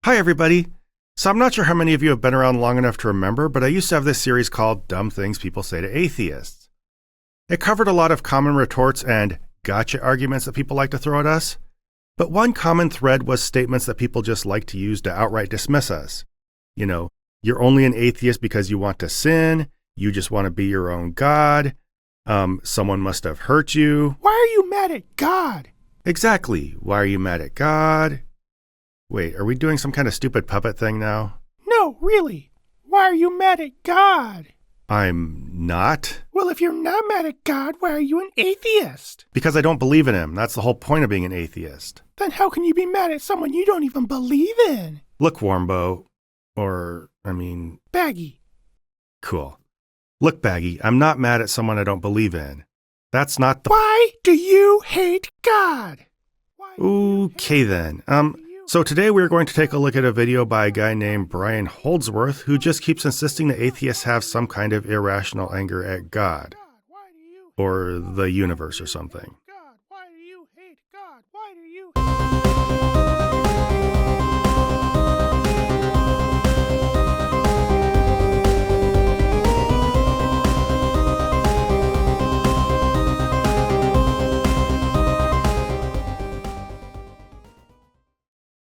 Hi, everybody. So I'm not sure how many of you have been around long enough to remember, but I used to have this series called Dumb Things People Say to Atheists. It covered a lot of common retorts and gotcha arguments that people like to throw at us, but one common thread was statements that people just like to use to outright dismiss us. You know, you're only an atheist because you want to sin, you just want to be your own God, someone must have hurt you. Why are you mad at God? Exactly. Why are you mad at God? Wait, are we doing some kind of stupid puppet thing now? No, really. Why are you mad at God? I'm not. Well, if you're not mad at God, why are you an atheist? Because I don't believe in him. That's the whole point of being an atheist. Then how can you be mad at someone you don't even believe in? Look, Warmbo. Baggy. Cool. Look, Baggy, I'm not mad at someone I don't believe in. That's not the... Why do you hate God? Okay then. So today we're going to take a look at a video by a guy named Brian Holdsworth who just keeps insisting that atheists have some kind of irrational anger at God. Or the universe or something. God, why do you hate God? Why do you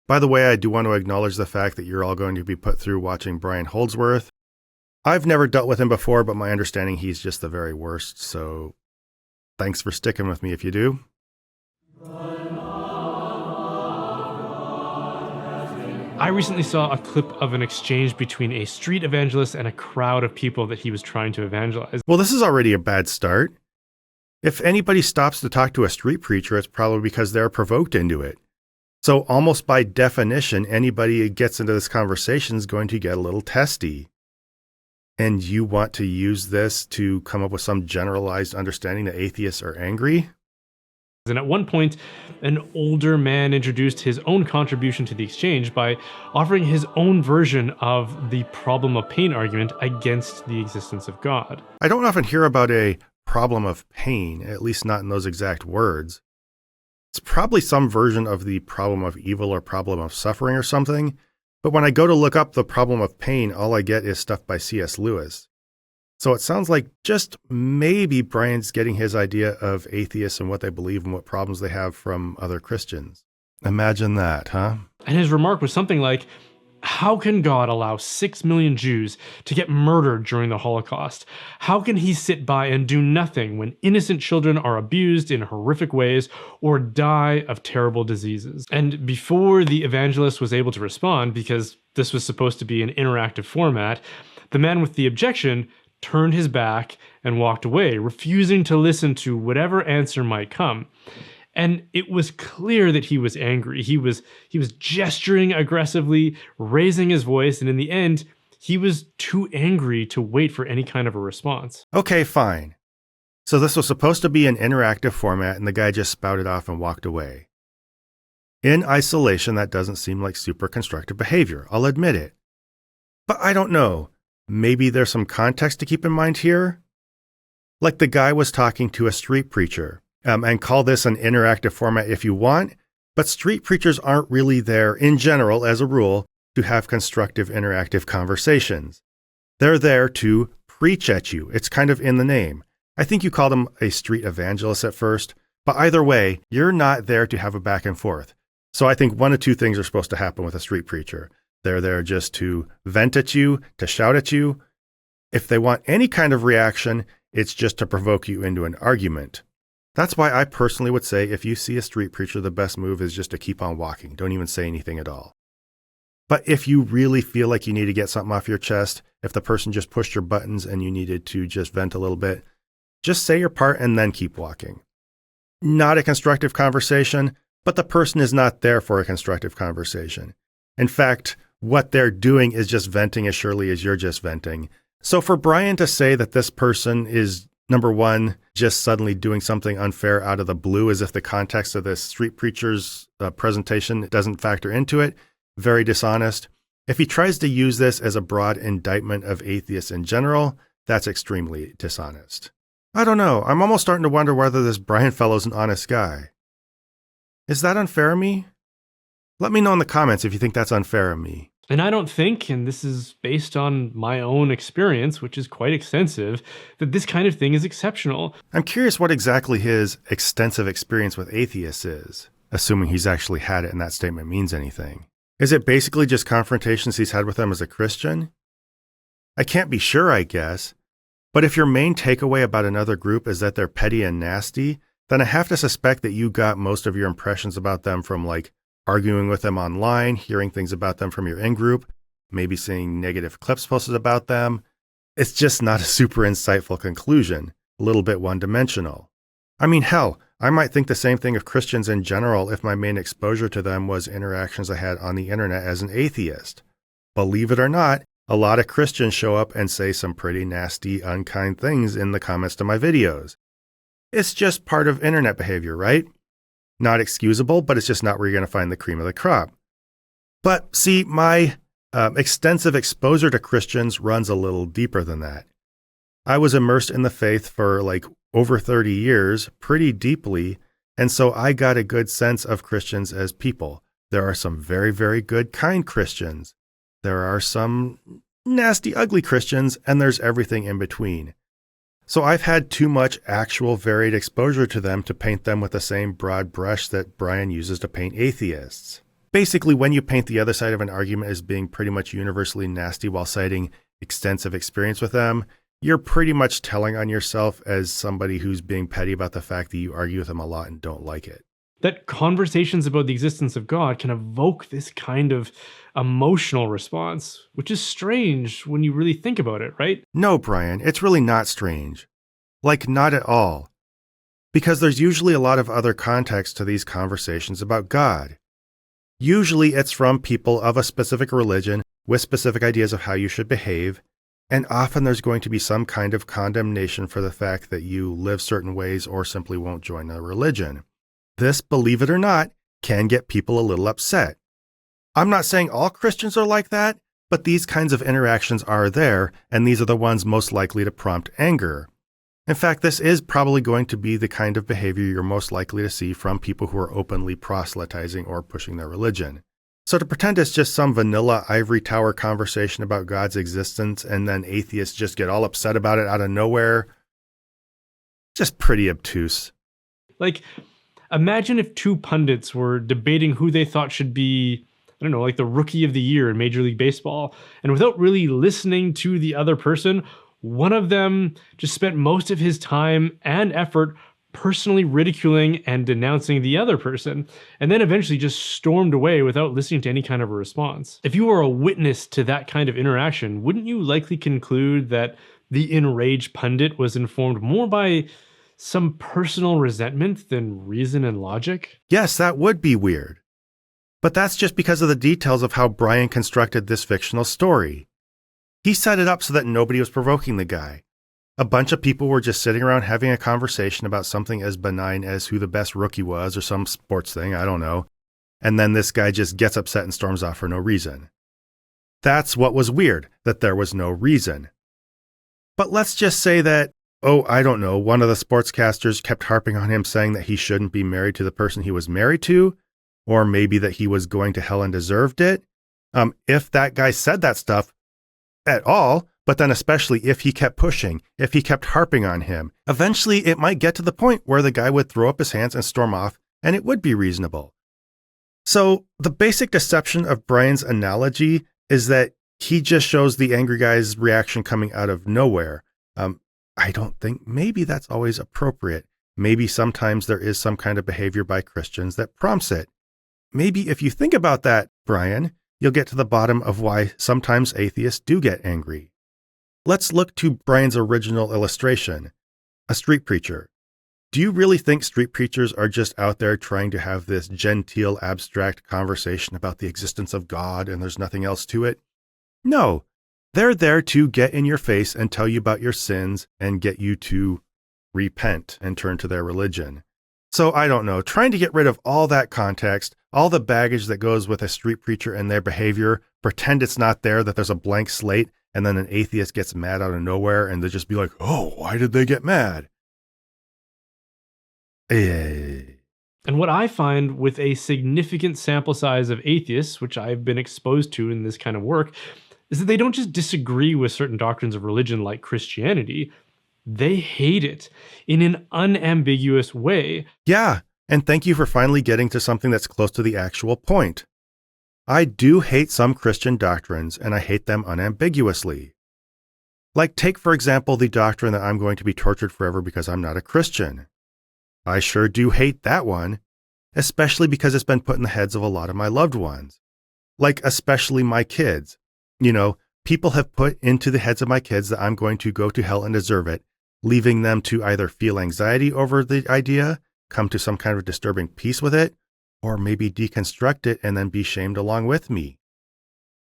By the way, I do want to acknowledge the fact that you're all going to be put through watching Brian Holdsworth. I've never dealt with him before, but my understanding he's just the very worst, so thanks for sticking with me if you do. I recently saw a clip of an exchange between a street evangelist and a crowd of people that he was trying to evangelize. Well, this is already a bad start. If anybody stops to talk to a street preacher, it's probably because they're provoked into it. So almost by definition, anybody who gets into this conversation is going to get a little testy. And you want to use this to come up with some generalized understanding that atheists are angry? And at one point, an older man introduced his own contribution to the exchange by offering his own version of the problem of pain argument against the existence of God. I don't often hear about a problem of pain, at least not in those exact words. It's probably some version of the problem of evil or problem of suffering or something, but when I go to look up the problem of pain, all I get is stuff by C.S. Lewis. So it sounds like just maybe Brian's getting his idea of atheists and what they believe and what problems they have from other Christians. Imagine that, huh? And his remark was something like, how can God allow 6 million Jews to get murdered during the Holocaust? How can he sit by and do nothing when innocent children are abused in horrific ways or die of terrible diseases? And before the evangelist was able to respond, because this was supposed to be an interactive format, the man with the objection turned his back and walked away, refusing to listen to whatever answer might come. And it was clear that he was angry. He was gesturing aggressively, raising his voice, and in the end, he was too angry to wait for any kind of a response. Okay, fine. So this was supposed to be an interactive format, and the guy just spouted off and walked away. In isolation, that doesn't seem like super constructive behavior, I'll admit it. But I don't know. Maybe there's some context to keep in mind here? Like the guy was talking to a street preacher. And call this an interactive format if you want, but street preachers aren't really there, in general, as a rule, to have constructive interactive conversations. They're there to preach at you. It's kind of in the name. I think you called him a street evangelist at first, but either way, you're not there to have a back and forth. So I think one of two things are supposed to happen with a street preacher. They're there just to vent at you, to shout at you. If they want any kind of reaction, it's just to provoke you into an argument. That's why I personally would say if you see a street preacher, the best move is just to keep on walking. Don't even say anything at all. But if you really feel like you need to get something off your chest, if the person just pushed your buttons and you needed to just vent a little bit, just say your part and then keep walking. Not a constructive conversation, but the person is not there for a constructive conversation. In fact, what they're doing is just venting as surely as you're just venting. So for Brian to say that this person is, number one, just suddenly doing something unfair out of the blue as if the context of this street preacher's presentation doesn't factor into it, very dishonest. If he tries to use this as a broad indictment of atheists in general, that's extremely dishonest. I don't know. I'm almost starting to wonder whether this Brian fellow's an honest guy. Is that unfair of me? Let me know in the comments if you think that's unfair of me. And I don't think, and this is based on my own experience, which is quite extensive, that this kind of thing is exceptional. I'm curious what exactly his extensive experience with atheists is, assuming he's actually had it and that statement means anything. Is it basically just confrontations he's had with them as a Christian? I can't be sure, I guess. But if your main takeaway about another group is that they're petty and nasty, then I have to suspect that you got most of your impressions about them from arguing with them online, hearing things about them from your in-group, maybe seeing negative clips posted about them. It's just not a super insightful conclusion, a little bit one-dimensional. I mean, hell, I might think the same thing of Christians in general if my main exposure to them was interactions I had on the internet as an atheist. Believe it or not, a lot of Christians show up and say some pretty nasty, unkind things in the comments to my videos. It's just part of internet behavior, right? Not excusable, but it's just not where you're going to find the cream of the crop. But see, my extensive exposure to Christians runs a little deeper than that. I was immersed in the faith for over 30 years, pretty deeply, and so I got a good sense of Christians as people. There are some very, very good, kind Christians. There are some nasty, ugly Christians, and there's everything in between. So I've had too much actual varied exposure to them to paint them with the same broad brush that Brian uses to paint atheists. Basically, when you paint the other side of an argument as being pretty much universally nasty while citing extensive experience with them, you're pretty much telling on yourself as somebody who's being petty about the fact that you argue with them a lot and don't like it. That conversations about the existence of God can evoke this kind of emotional response, which is strange when you really think about it, right? No, Brian, it's really not strange. Not at all. Because there's usually a lot of other context to these conversations about God. Usually it's from people of a specific religion with specific ideas of how you should behave, and often there's going to be some kind of condemnation for the fact that you live certain ways or simply won't join a religion. This, believe it or not, can get people a little upset. I'm not saying all Christians are like that, but these kinds of interactions are there, and these are the ones most likely to prompt anger. In fact, this is probably going to be the kind of behavior you're most likely to see from people who are openly proselytizing or pushing their religion. So to pretend it's just some vanilla ivory tower conversation about God's existence and then atheists just get all upset about it out of nowhere, just pretty obtuse. Imagine if two pundits were debating who they thought should be, the rookie of the year in Major League Baseball, and without really listening to the other person, one of them just spent most of his time and effort personally ridiculing and denouncing the other person, and then eventually just stormed away without listening to any kind of a response. If you were a witness to that kind of interaction, wouldn't you likely conclude that the enraged pundit was informed more by some personal resentment than reason and logic? Yes, that would be weird. But that's just because of the details of how Brian constructed this fictional story. He set it up so that nobody was provoking the guy. A bunch of people were just sitting around having a conversation about something as benign as who the best rookie was or some sports thing, I don't know. And then this guy just gets upset and storms off for no reason. That's what was weird, that there was no reason. But let's just say that, one of the sportscasters kept harping on him saying that he shouldn't be married to the person he was married to, or maybe that he was going to hell and deserved it. If that guy said that stuff at all, but then especially if he kept pushing, if he kept harping on him, eventually it might get to the point where the guy would throw up his hands and storm off, and it would be reasonable. So the basic deception of Brian's analogy is that he just shows the angry guy's reaction coming out of nowhere. I don't think maybe that's always appropriate. Maybe sometimes there is some kind of behavior by Christians that prompts it. Maybe if you think about that, Brian, you'll get to the bottom of why sometimes atheists do get angry. Let's look to Brian's original illustration, a street preacher. Do you really think street preachers are just out there trying to have this genteel, abstract conversation about the existence of God and there's nothing else to it? No. They're there to get in your face and tell you about your sins and get you to repent and turn to their religion. So I don't know, trying to get rid of all that context, all the baggage that goes with a street preacher and their behavior, pretend it's not there, that there's a blank slate, and then an atheist gets mad out of nowhere and they just be like, oh, why did they get mad? And what I find with a significant sample size of atheists, which I've been exposed to in this kind of work, is that they don't just disagree with certain doctrines of religion like Christianity, they hate it in an unambiguous way. Yeah, and thank you for finally getting to something that's close to the actual point. I do hate some Christian doctrines, and I hate them unambiguously. Like, take, for example, the doctrine that I'm going to be tortured forever because I'm not a Christian. I sure do hate that one, especially because it's been put in the heads of a lot of my loved ones. Like, especially my kids. You know, people have put into the heads of my kids that I'm going to go to hell and deserve it, leaving them to either feel anxiety over the idea, come to some kind of disturbing peace with it, or maybe deconstruct it and then be shamed along with me.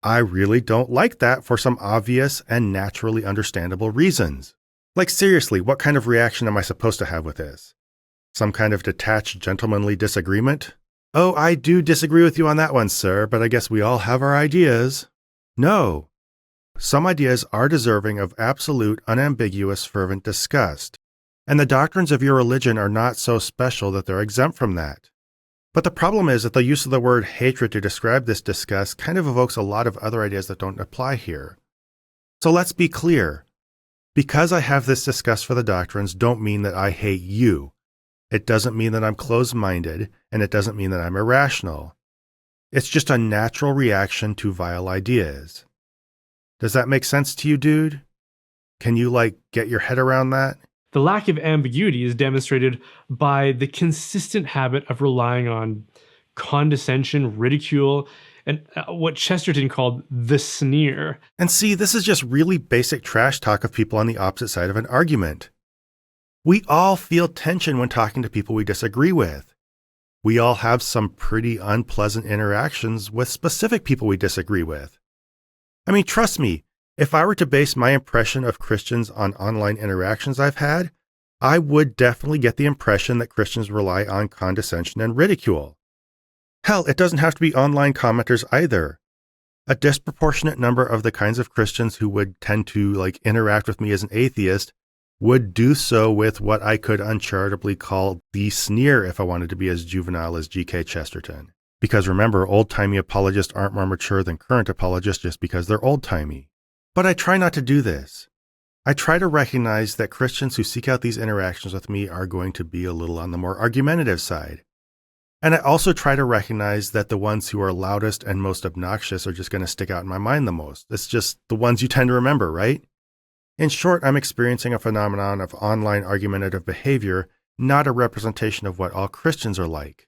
I really don't like that for some obvious and naturally understandable reasons. Like, seriously, what kind of reaction am I supposed to have with this? Some kind of detached, gentlemanly disagreement? Oh, I do disagree with you on that one, sir, but I guess we all have our ideas. No. Some ideas are deserving of absolute, unambiguous, fervent disgust, and the doctrines of your religion are not so special that they're exempt from that. But the problem is that the use of the word hatred to describe this disgust kind of evokes a lot of other ideas that don't apply here. So let's be clear. Because I have this disgust for the doctrines don't mean that I hate you. It doesn't mean that I'm closed-minded, and it doesn't mean that I'm irrational. It's just a natural reaction to vile ideas. Does that make sense to you, dude? Can you, get your head around that? The lack of ambiguity is demonstrated by the consistent habit of relying on condescension, ridicule, and what Chesterton called the sneer. And see, this is just really basic trash talk of people on the opposite side of an argument. We all feel tension when talking to people we disagree with. We all have some pretty unpleasant interactions with specific people we disagree with. I mean, trust me, if I were to base my impression of Christians on online interactions I've had, I would definitely get the impression that Christians rely on condescension and ridicule. Hell, it doesn't have to be online commenters either. A disproportionate number of the kinds of Christians who would tend to interact with me as an atheist would do so with what I could uncharitably call the sneer if I wanted to be as juvenile as G.K. Chesterton. Because remember, old-timey apologists aren't more mature than current apologists just because they're old-timey. But I try not to do this. I try to recognize that Christians who seek out these interactions with me are going to be a little on the more argumentative side. And I also try to recognize that the ones who are loudest and most obnoxious are just going to stick out in my mind the most. It's just the ones you tend to remember, right? In short, I'm experiencing a phenomenon of online argumentative behavior, not a representation of what all Christians are like.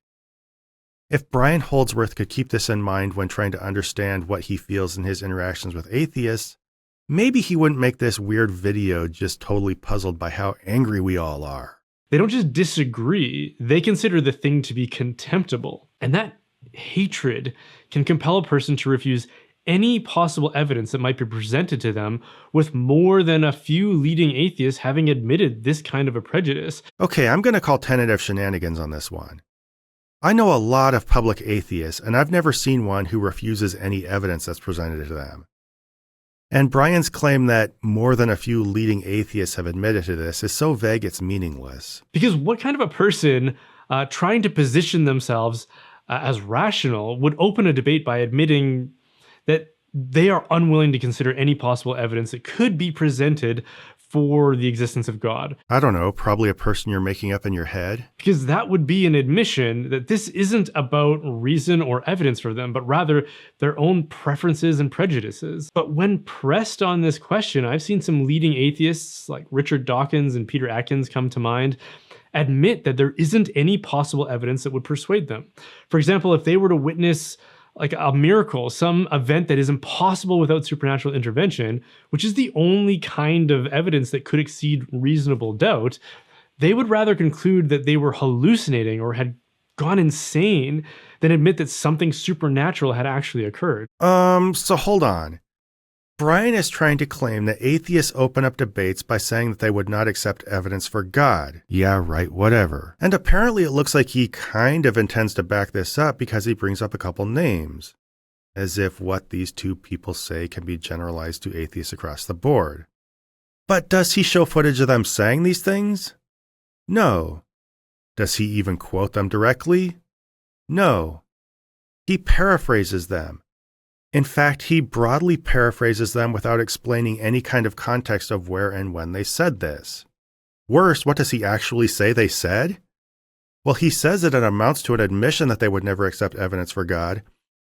If Brian Holdsworth could keep this in mind when trying to understand what he feels in his interactions with atheists, maybe he wouldn't make this weird video just totally puzzled by how angry we all are. They don't just disagree, they consider the thing to be contemptible. And that hatred can compel a person to refuse any possible evidence that might be presented to them, with more than a few leading atheists having admitted this kind of a prejudice. Okay, I'm going to call tentative shenanigans on this one. I know a lot of public atheists, and I've never seen one who refuses any evidence that's presented to them. And Brian's claim that more than a few leading atheists have admitted to this is so vague it's meaningless. Because what kind of a person trying to position themselves as rational would open a debate by admitting that they are unwilling to consider any possible evidence that could be presented for the existence of God? I don't know, probably a person you're making up in your head. Because that would be an admission that this isn't about reason or evidence for them, but rather their own preferences and prejudices. But when pressed on this question, I've seen some leading atheists like Richard Dawkins and Peter Atkins come to mind, admit that there isn't any possible evidence that would persuade them. For example, if they were to witness a miracle, some event that is impossible without supernatural intervention, which is the only kind of evidence that could exceed reasonable doubt, they would rather conclude that they were hallucinating or had gone insane than admit that something supernatural had actually occurred. So hold on. Brian is trying to claim that atheists open up debates by saying that they would not accept evidence for God. Yeah, right, whatever. And apparently it looks like he kind of intends to back this up because he brings up a couple names, as if what these two people say can be generalized to atheists across the board. But does he show footage of them saying these things? No. Does he even quote them directly? No. He paraphrases them. In fact, he broadly paraphrases them without explaining any kind of context of where and when they said this. Worse, what does he actually say they said? Well, he says that it amounts to an admission that they would never accept evidence for God,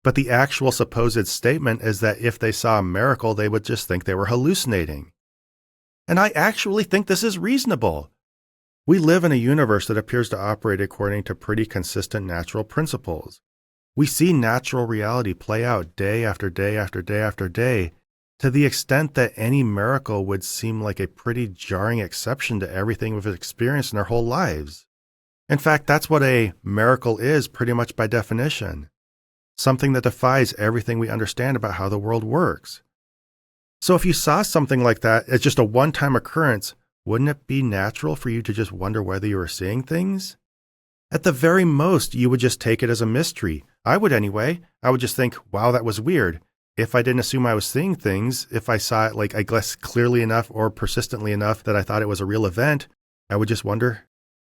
but the actual supposed statement is that if they saw a miracle, they would just think they were hallucinating. And I actually think this is reasonable. We live in a universe that appears to operate according to pretty consistent natural principles. We see natural reality play out day after day after day after day, to the extent that any miracle would seem like a pretty jarring exception to everything we've experienced in our whole lives. In fact, that's what a miracle is pretty much by definition. Something that defies everything we understand about how the world works. So if you saw something like that as just a one-time occurrence, wouldn't it be natural for you to just wonder whether you were seeing things? At the very most, you would just take it as a mystery. I would anyway. I would just think, wow, that was weird. If I didn't assume I was seeing things, if I saw it I guess clearly enough or persistently enough that I thought it was a real event, I would just wonder,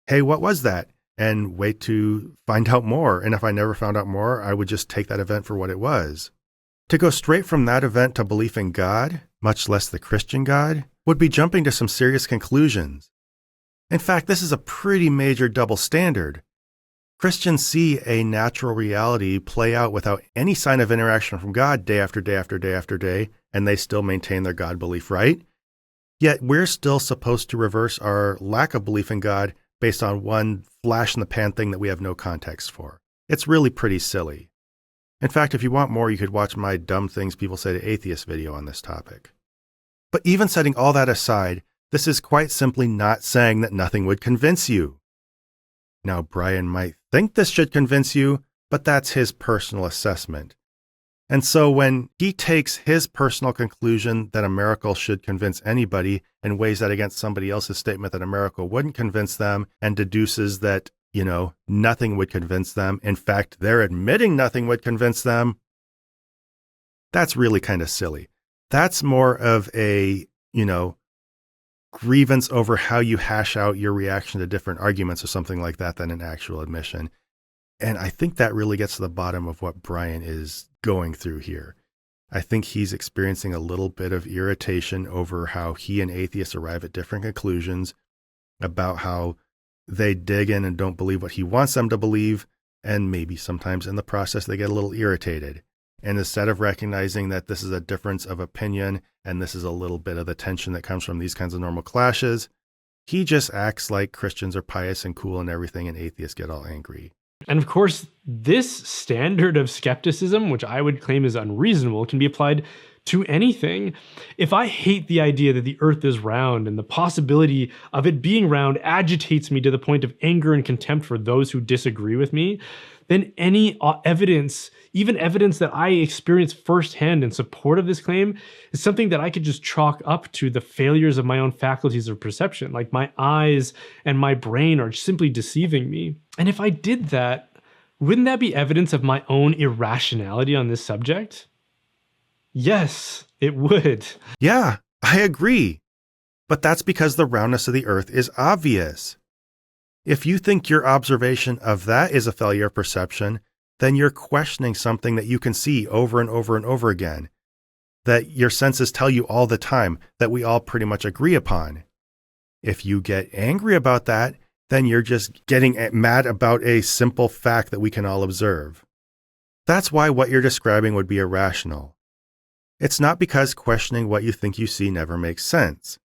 hey, what was that? And wait to find out more. And if I never found out more, I would just take that event for what it was. To go straight from that event to belief in God, much less the Christian God, would be jumping to some serious conclusions. In fact, this is a pretty major double standard. Christians see a natural reality play out without any sign of interaction from God day after day after day after day, and they still maintain their God belief, right? Yet we're still supposed to reverse our lack of belief in God based on one flash-in-the-pan thing that we have no context for. It's really pretty silly. In fact, if you want more, you could watch my Dumb Things People Say to Atheists video on this topic. But even setting all that aside, this is quite simply not saying that nothing would convince you. Now, Brian might think this should convince you, but that's his personal assessment. And so when he takes his personal conclusion that a miracle should convince anybody and weighs that against somebody else's statement that a miracle wouldn't convince them and deduces that, nothing would convince them, in fact, they're admitting nothing would convince them, that's really kind of silly. That's more of a, grievance over how you hash out your reaction to different arguments or something like that than an actual admission. And I think that really gets to the bottom of what Brian is going through here. I think he's experiencing a little bit of irritation over how he and atheists arrive at different conclusions about how they dig in and don't believe what he wants them to believe, and maybe sometimes in the process they get a little irritated. And instead of recognizing that this is a difference of opinion and this is a little bit of the tension that comes from these kinds of normal clashes, he just acts like Christians are pious and cool and everything, and atheists get all angry. And of course, this standard of skepticism, which I would claim is unreasonable, can be applied to anything. If I hate the idea that the earth is round and the possibility of it being round agitates me to the point of anger and contempt for those who disagree with me, then any evidence, even evidence that I experience firsthand in support of this claim, is something that I could just chalk up to the failures of my own faculties of perception. Like my eyes and my brain are simply deceiving me. And if I did that, wouldn't that be evidence of my own irrationality on this subject? Yes, it would. Yeah, I agree. But that's because the roundness of the earth is obvious. If you think your observation of that is a failure of perception, then you're questioning something that you can see over and over and over again, that your senses tell you all the time, that we all pretty much agree upon. If you get angry about that, then you're just getting mad about a simple fact that we can all observe. That's why what you're describing would be irrational. It's not because questioning what you think you see never makes sense.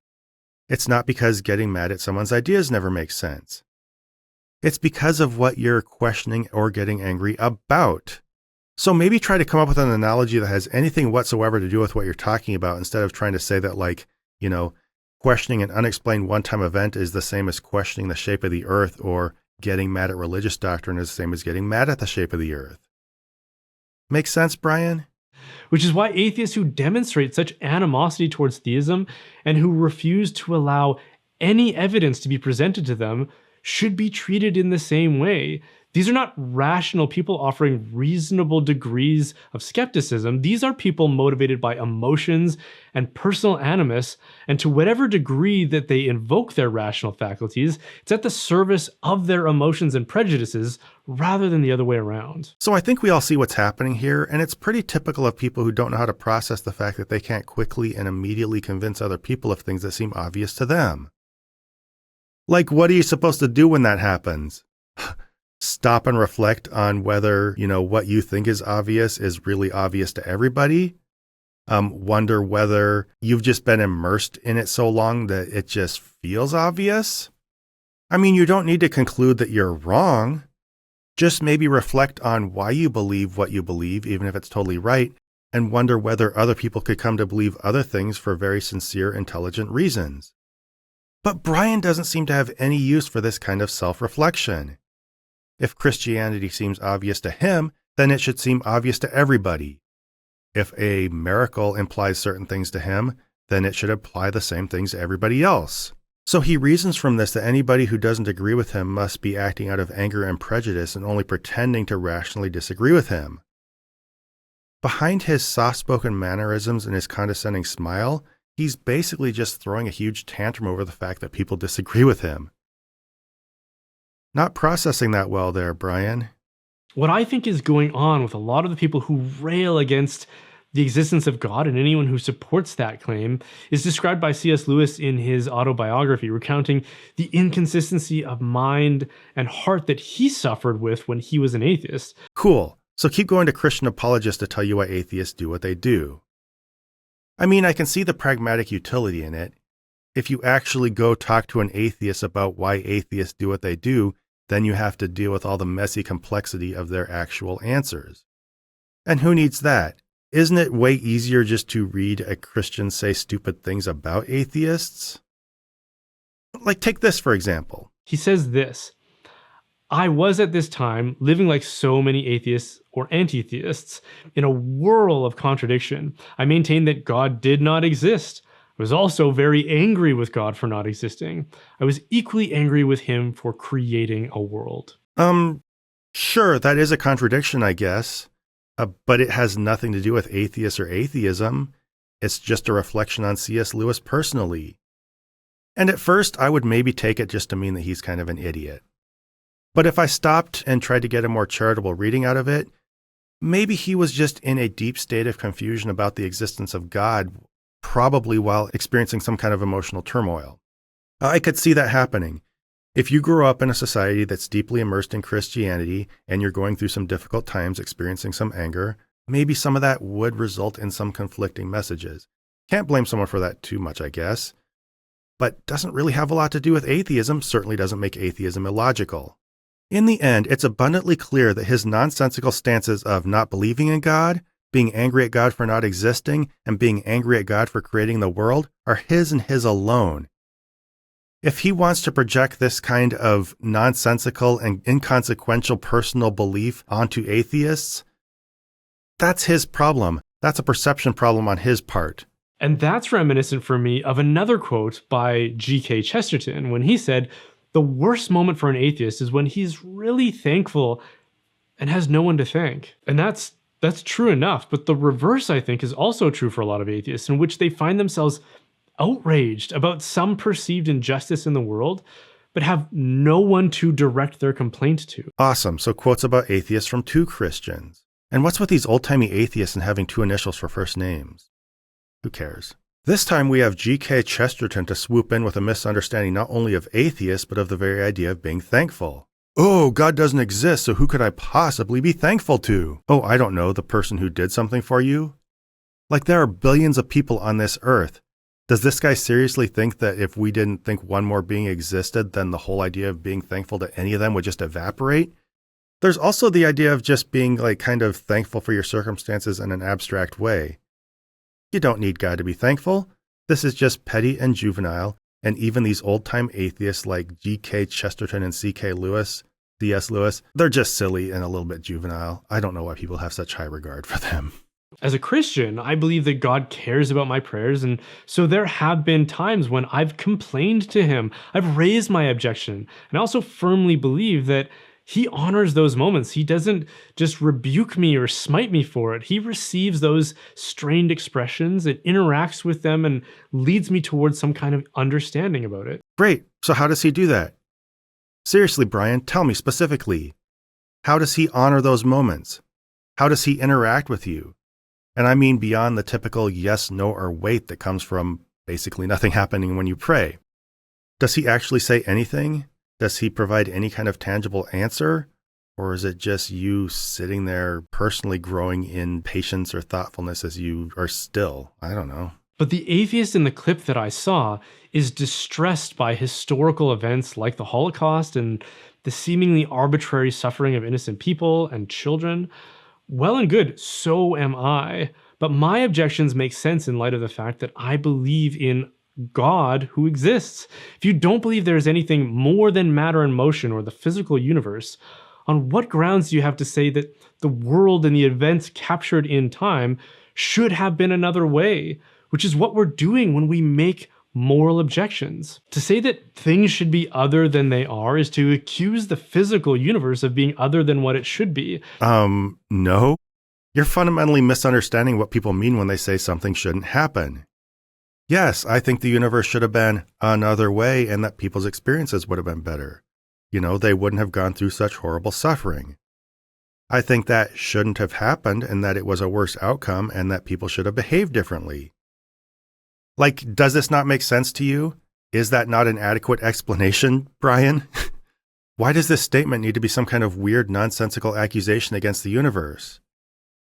It's not because getting mad at someone's ideas never makes sense. It's because of what you're questioning or getting angry about. So maybe try to come up with an analogy that has anything whatsoever to do with what you're talking about, instead of trying to say that, questioning an unexplained one-time event is the same as questioning the shape of the earth, or getting mad at religious doctrine is the same as getting mad at the shape of the earth. Make sense, Brian? Which is why atheists who demonstrate such animosity towards theism and who refuse to allow any evidence to be presented to them should be treated in the same way. These are not rational people offering reasonable degrees of skepticism. These are people motivated by emotions and personal animus, and to whatever degree that they invoke their rational faculties, it's at the service of their emotions and prejudices rather than the other way around. So I think we all see what's happening here, and it's pretty typical of people who don't know how to process the fact that they can't quickly and immediately convince other people of things that seem obvious to them. Like, what are you supposed to do when that happens? Stop and reflect on whether, what you think is obvious is really obvious to everybody? Wonder whether you've just been immersed in it so long that it just feels obvious? I mean, you don't need to conclude that you're wrong. Just maybe reflect on why you believe what you believe, even if it's totally right, and wonder whether other people could come to believe other things for very sincere, intelligent reasons. But Brian doesn't seem to have any use for this kind of self-reflection. If Christianity seems obvious to him, then it should seem obvious to everybody. If a miracle implies certain things to him, then it should apply the same things to everybody else. So he reasons from this that anybody who doesn't agree with him must be acting out of anger and prejudice and only pretending to rationally disagree with him. Behind his soft-spoken mannerisms and his condescending smile, he's basically just throwing a huge tantrum over the fact that people disagree with him. Not processing that well there, Brian. What I think is going on with a lot of the people who rail against the existence of God and anyone who supports that claim is described by C.S. Lewis in his autobiography, recounting the inconsistency of mind and heart that he suffered with when he was an atheist. Cool. So keep going to Christian apologists to tell you why atheists do what they do. I mean, I can see the pragmatic utility in it. If you actually go talk to an atheist about why atheists do what they do, then you have to deal with all the messy complexity of their actual answers. And who needs that? Isn't it way easier just to read a Christian say stupid things about atheists? Like, take this for example. He says this: I was at this time living like so many atheists or anti-theists in a whirl of contradiction. I maintained that God did not exist. I was also very angry with God for not existing. I was equally angry with him for creating a world. Sure, that is a contradiction, I guess. But it has nothing to do with atheists or atheism. It's just a reflection on C.S. Lewis personally. And at first, I would maybe take it just to mean that he's kind of an idiot. But if I stopped and tried to get a more charitable reading out of it, maybe he was just in a deep state of confusion about the existence of God, probably while experiencing some kind of emotional turmoil. I could see that happening. If you grew up in a society that's deeply immersed in Christianity and you're going through some difficult times, experiencing some anger, maybe some of that would result in some conflicting messages. Can't blame someone for that too much, I guess. But doesn't really have a lot to do with atheism, certainly doesn't make atheism illogical. In the end, it's abundantly clear that his nonsensical stances of not believing in God, being angry at God for not existing, and being angry at God for creating the world are his and his alone. If he wants to project this kind of nonsensical and inconsequential personal belief onto atheists, that's his problem. That's a perception problem on his part. And that's reminiscent for me of another quote by G.K. Chesterton when he said, "The worst moment for an atheist is when he's really thankful and has no one to thank." And that's true enough, but the reverse, I think, is also true for a lot of atheists, in which they find themselves outraged about some perceived injustice in the world, but have no one to direct their complaint to. Awesome. So quotes about atheists from two Christians. And what's with these old-timey atheists and having two initials for first names? Who cares? This time we have G.K. Chesterton to swoop in with a misunderstanding not only of atheists, but of the very idea of being thankful. Oh, God doesn't exist, so who could I possibly be thankful to? Oh, I don't know, the person who did something for you? Like, there are billions of people on this earth. Does this guy seriously think that if we didn't think one more being existed, then the whole idea of being thankful to any of them would just evaporate? There's also the idea of just being kind of thankful for your circumstances in an abstract way. You don't need God to be thankful. This is just petty and juvenile, and even these old-time atheists like G.K. Chesterton and C.S. Lewis, they're just silly and a little bit juvenile. I don't know why people have such high regard for them. As a Christian, I believe that God cares about my prayers, and so there have been times when I've complained to him, I've raised my objection, and I also firmly believe that he honors those moments. He doesn't just rebuke me or smite me for it. He receives those strained expressions and interacts with them and leads me towards some kind of understanding about it. Great. So how does he do that? Seriously, Brian, tell me specifically. How does he honor those moments? How does he interact with you? And I mean beyond the typical yes, no, or wait that comes from basically nothing happening when you pray. Does he actually say anything? Does he provide any kind of tangible answer? Or is it just you sitting there personally growing in patience or thoughtfulness as you are still? I don't know. But the atheist in the clip that I saw is distressed by historical events like the Holocaust and the seemingly arbitrary suffering of innocent people and children. Well and good, so am I. But my objections make sense in light of the fact that I believe in God who exists. If you don't believe there is anything more than matter and motion or the physical universe, on what grounds do you have to say that the world and the events captured in time should have been another way? Which is what we're doing when we make moral objections. To say that things should be other than they are is to accuse the physical universe of being other than what it should be. No. You're fundamentally misunderstanding what people mean when they say something shouldn't happen. Yes, I think the universe should have been another way and that people's experiences would have been better. They wouldn't have gone through such horrible suffering. I think that shouldn't have happened and that it was a worse outcome and that people should have behaved differently. Like, does this not make sense to you? Is that not an adequate explanation, Brian? Why does this statement need to be some kind of weird, nonsensical accusation against the universe?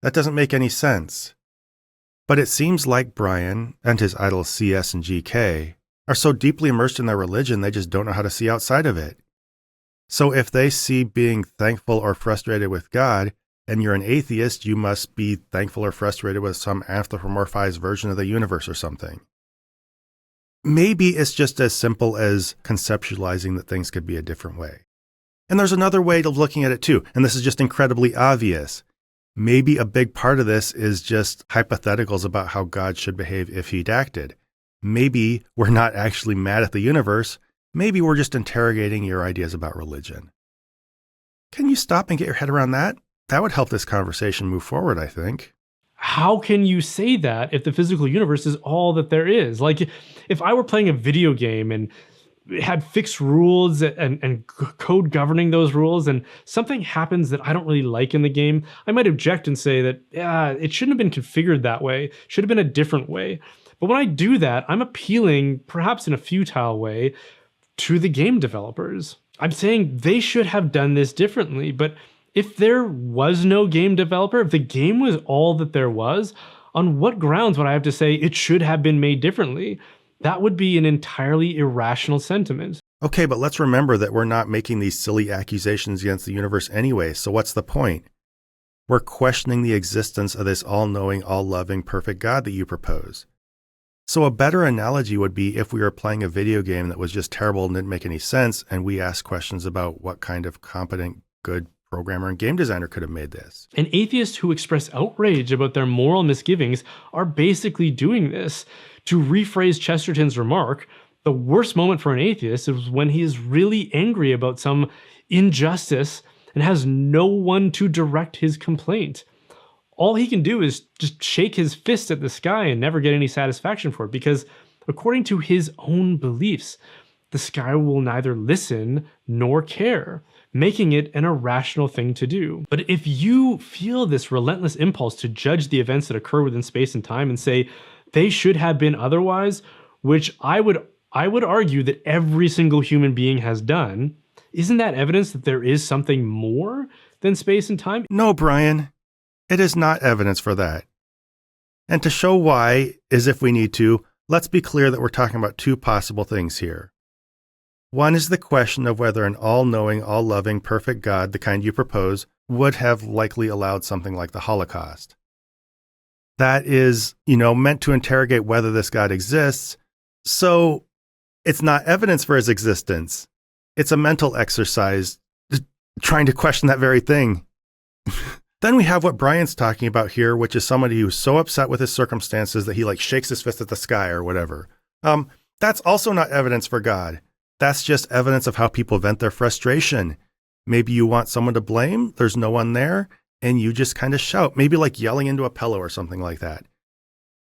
That doesn't make any sense. But it seems like Brian and his idols CS and GK are so deeply immersed in their religion they just don't know how to see outside of it. So if they see being thankful or frustrated with God, and you're an atheist, you must be thankful or frustrated with some anthropomorphized version of the universe or something. Maybe it's just as simple as conceptualizing that things could be a different way. And there's another way of looking at it too, and this is just incredibly obvious. Maybe a big part of this is just hypotheticals about how God should behave if he'd acted. Maybe we're not actually mad at the universe. Maybe we're just interrogating your ideas about religion. Can you stop and get your head around that? That would help this conversation move forward, I think. How can you say that if the physical universe is all that there is? Like, if I were playing a video game and it had fixed rules and code governing those rules, and something happens that I don't really like in the game, I might object and say that, it shouldn't have been configured that way, should have been a different way. But when I do that, I'm appealing, perhaps in a futile way, to the game developers. I'm saying they should have done this differently, but if there was no game developer, if the game was all that there was, on what grounds would I have to say it should have been made differently? That would be an entirely irrational sentiment. Okay, but let's remember that we're not making these silly accusations against the universe anyway, so what's the point? We're questioning the existence of this all-knowing, all-loving, perfect God that you propose. So a better analogy would be if we were playing a video game that was just terrible and didn't make any sense, and we asked questions about what kind of competent, good programmer and game designer could have made this. And atheists who express outrage about their moral misgivings are basically doing this. To rephrase Chesterton's remark, the worst moment for an atheist is when he is really angry about some injustice and has no one to direct his complaint. All he can do is just shake his fist at the sky and never get any satisfaction for it, because according to his own beliefs, the sky will neither listen nor care, making it an irrational thing to do. But if you feel this relentless impulse to judge the events that occur within space and time and say they should have been otherwise, which I would argue that every single human being has done, isn't that evidence that there is something more than space and time? No, Brian, it is not evidence for that. And to show why, as if we need to, let's be clear that we're talking about two possible things here. One is the question of whether an all-knowing, all-loving, perfect God, the kind you propose, would have likely allowed something like the Holocaust. That is, meant to interrogate whether this God exists, so it's not evidence for his existence. It's a mental exercise trying to question that very thing. Then we have what Brian's talking about here, which is somebody who's so upset with his circumstances that he shakes his fist at the sky or whatever. That's also not evidence for God. That's just evidence of how people vent their frustration. Maybe you want someone to blame, there's no one there, and you just kind of shout, maybe yelling into a pillow or something like that.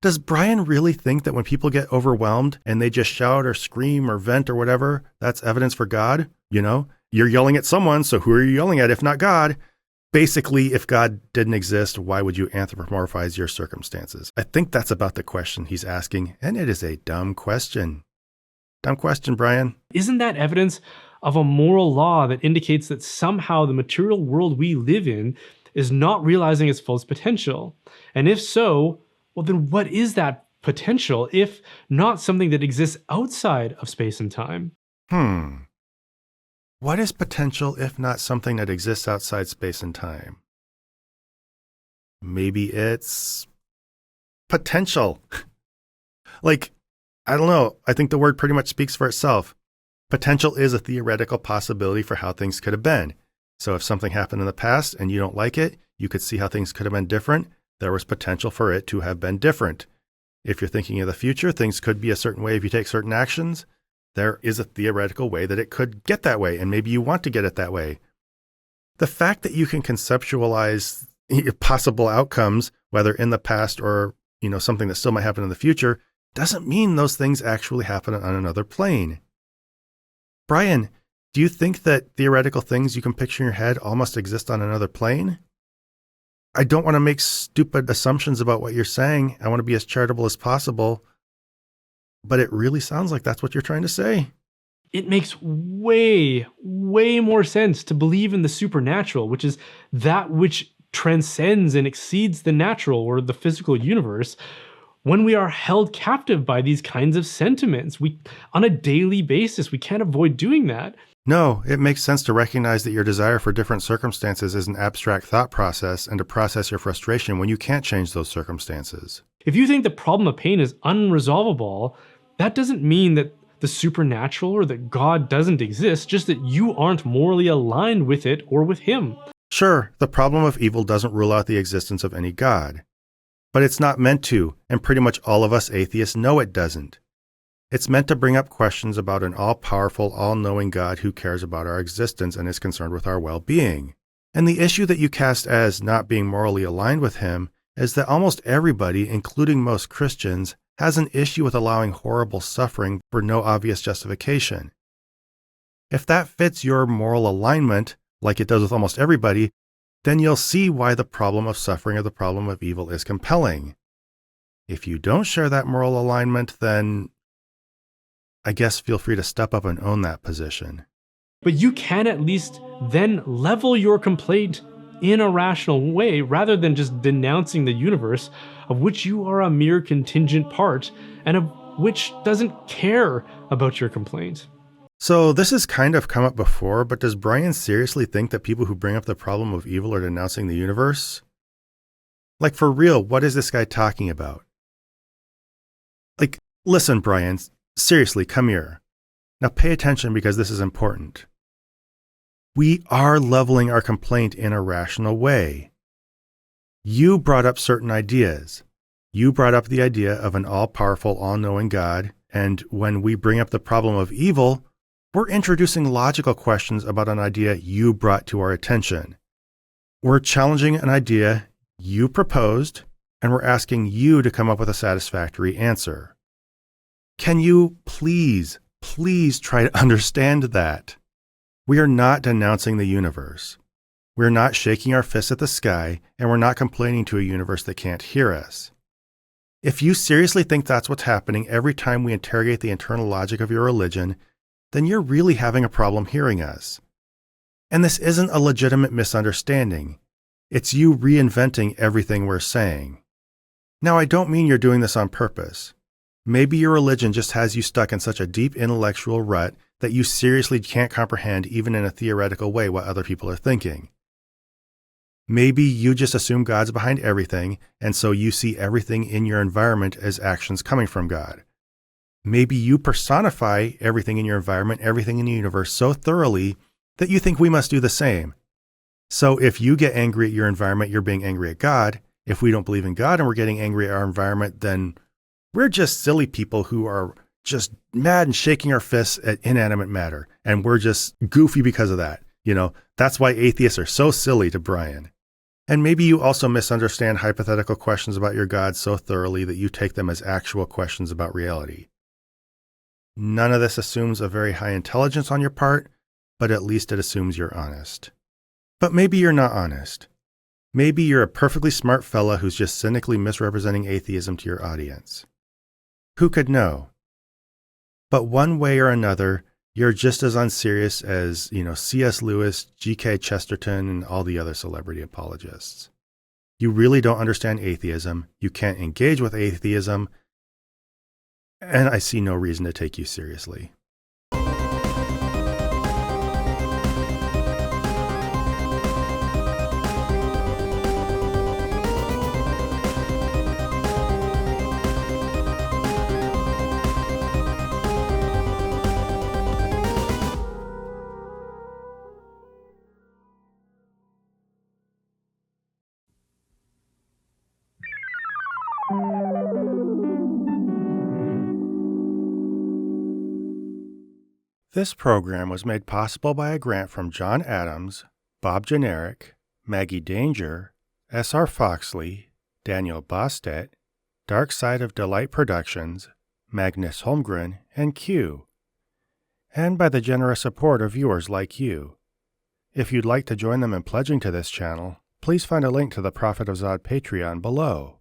Does Brian really think that when people get overwhelmed and they just shout or scream or vent or whatever, that's evidence for God? You're yelling at someone, so who are you yelling at if not God? Basically, if God didn't exist, why would you anthropomorphize your circumstances? I think that's about the question he's asking, and it is a dumb question. Dumb question, Brian. Isn't that evidence of a moral law that indicates that somehow the material world we live in is not realizing its fullest potential? And if so, well, then what is that potential if not something that exists outside of space and time? What is potential if not something that exists outside space and time? Maybe it's potential. I don't know. I think the word pretty much speaks for itself. Potential is a theoretical possibility for how things could have been. So if something happened in the past and you don't like it, you could see how things could have been different. There was potential for it to have been different. If you're thinking of the future, things could be a certain way if you take certain actions. There is a theoretical way that it could get that way, and maybe you want to get it that way. The fact that you can conceptualize possible outcomes, whether in the past or something that still might happen in the future, doesn't mean those things actually happen on another plane. Brian, do you think that theoretical things you can picture in your head all must exist on another plane? I don't want to make stupid assumptions about what you're saying. I want to be as charitable as possible. But it really sounds like that's what you're trying to say. It makes way, way more sense to believe in the supernatural, which is that which transcends and exceeds the natural or the physical universe, when we are held captive by these kinds of sentiments. On a daily basis, we can't avoid doing that. No, it makes sense to recognize that your desire for different circumstances is an abstract thought process and to process your frustration when you can't change those circumstances. If you think the problem of pain is unresolvable, that doesn't mean that the supernatural or that God doesn't exist, just that you aren't morally aligned with it or with Him. Sure, the problem of evil doesn't rule out the existence of any God. But it's not meant to, and pretty much all of us atheists know it doesn't. It's meant to bring up questions about an all-powerful, all-knowing God who cares about our existence and is concerned with our well-being. And the issue that you cast as not being morally aligned with Him is that almost everybody, including most Christians, has an issue with allowing horrible suffering for no obvious justification. If that fits your moral alignment, like it does with almost everybody, then you'll see why the problem of suffering or the problem of evil is compelling. If you don't share that moral alignment, then I guess feel free to step up and own that position. But you can at least then level your complaint in a rational way rather than just denouncing the universe of which you are a mere contingent part and of which doesn't care about your complaint. So this has kind of come up before, but does Brian seriously think that people who bring up the problem of evil are denouncing the universe? For real, what is this guy talking about? Listen, Brian, seriously, come here. Now pay attention because this is important. We are leveling our complaint in a rational way. You brought up certain ideas. You brought up the idea of an all-powerful, all-knowing God, and when we bring up the problem of evil, we're introducing logical questions about an idea you brought to our attention. We're challenging an idea you proposed, and we're asking you to come up with a satisfactory answer. Can you please try to understand that? We are not denouncing the universe. We're not shaking our fists at the sky, and we're not complaining to a universe that can't hear us. If you seriously think that's what's happening every time we interrogate the internal logic of your religion, then you're really having a problem hearing us. And this isn't a legitimate misunderstanding. It's you reinventing everything we're saying. Now, I don't mean you're doing this on purpose. Maybe your religion just has you stuck in such a deep intellectual rut that you seriously can't comprehend even in a theoretical way what other people are thinking. Maybe you just assume God's behind everything, and so you see everything in your environment as actions coming from God. Maybe you personify everything in your environment, everything in the universe so thoroughly that you think we must do the same. So if you get angry at your environment, you're being angry at God. If we don't believe in God and we're getting angry at our environment, then we're just silly people who are just mad and shaking our fists at inanimate matter. And we're just goofy because of that. That's why atheists are so silly to Brian. And maybe you also misunderstand hypothetical questions about your God so thoroughly that you take them as actual questions about reality. None of this assumes a very high intelligence on your part, but at least it assumes you're honest. But maybe you're not honest. Maybe you're a perfectly smart fella who's just cynically misrepresenting atheism to your audience. Who could know? But one way or another, you're just as unserious as, C.S. Lewis, G.K. Chesterton, and all the other celebrity apologists. You really don't understand atheism, you can't engage with atheism, and I see no reason to take you seriously. This program was made possible by a grant from John Adams, Bob Generic, Maggie Danger, S.R. Foxley, Daniel Bostet, Dark Side of Delight Productions, Magnus Holmgren, and Q, and by the generous support of viewers like you. If you'd like to join them in pledging to this channel, please find a link to the Prophet of Zod Patreon below.